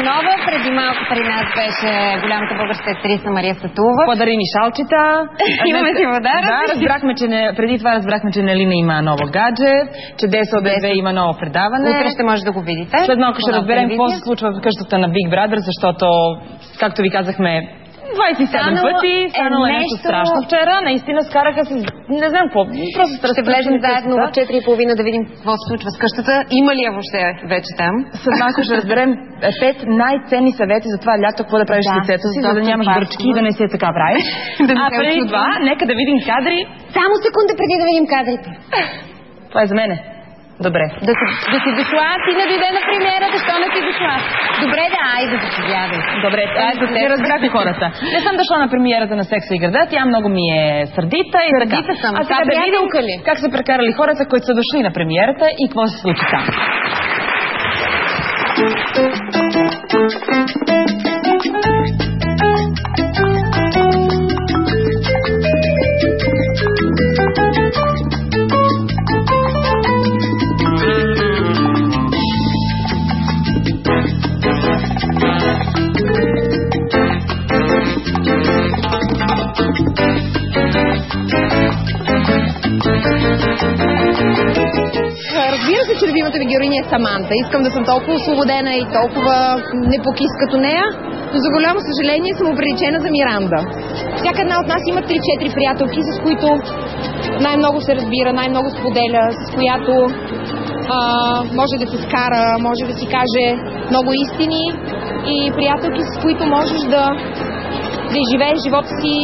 Иванова. Преди малко при нас беше голямата българска актриса Мария Сатулова. Подари ни шалчета. Имаме си вода. Да, разбрахме, че преди това разбрахме, че Нелина има ново гаджет, че Десо ББ има ново предаване. Утре ще може да го видите. След малко ще разберем какво се случва в къщата на Big Brother, защото, както ви казахме, 27 пъти, станало нещо страшно вчера, наистина скараха се, не знам какво, просто ще влезем заедно в 4:30 да видим какво се случва с къщата. Има ли я въобще вече там? След малко ще разберем 5 най-ценни съвети за това лято, какво да правиш с лицето си, за да нямаш бръчки и да не се така прави. А преди това, нека да видим кадри. Само секунда преди да видим кадрите. Това е за мене. Добре. Да си дошла, ти не дойде на премиерата, защо не си дошла? Добре, да, айде да заповядай. Добре, не разбрахте хората. Не съм дошла на премиерата на Секса и града, тя много ми е сърдита и така. Съм. А сега да видим как са прекарали хората, които са дошли на премиерата и какво се случи там. Разбира се, че любимата ви героиня е Саманта. Искам да съм толкова освободена и толкова непокис като нея, но за голямо съжаление съм оприличена за Миранда. Всяка една от нас има 3-4 приятелки, с които най-много се разбира, най-много споделя, с която може да се скара, може да си каже много истини и приятелки, с които можеш да изживееш живота си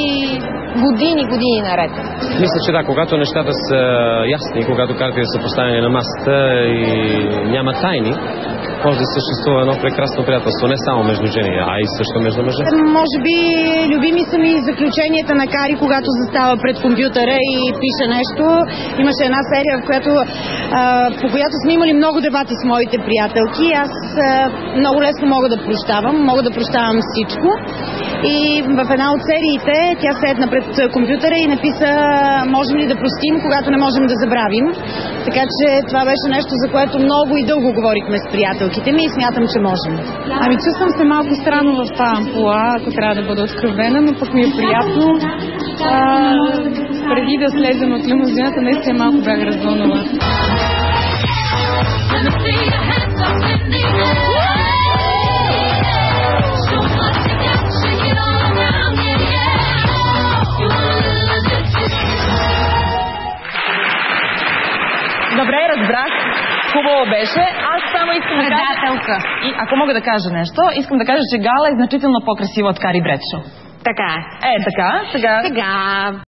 години наред. Мисля, че да, когато нещата са ясни, когато картите са поставени на масата и няма тайни, може да съществува едно прекрасно приятелство, не само между жени, а и също между мъже. Може би любими са ми заключенията на Кари, когато застава пред компютъра и пише нещо. Имаше една серия, по която сме имали много дебати с моите приятелки. Аз много лесно мога да прощавам всичко. И в една от сериите тя седна пред компютъра и написа: можем ли да простим, когато не можем да забравим. Така че това беше нещо, за което много и дълго говорихме с приятелките ми и смятам, че можем. Ами чувствам се малко странно в тази ампула, ако трябва да бъда откровена, но пък ми е приятно. Преди да слезем от лимузината, наистина малко бях развълнувана. Добре, разбрах. Хубаво беше. Аз само искам да кажа... И ако мога да кажа нещо, искам да кажа, че Гала е значително по-красива от Кари Бредшо. Така е. Така. Сега...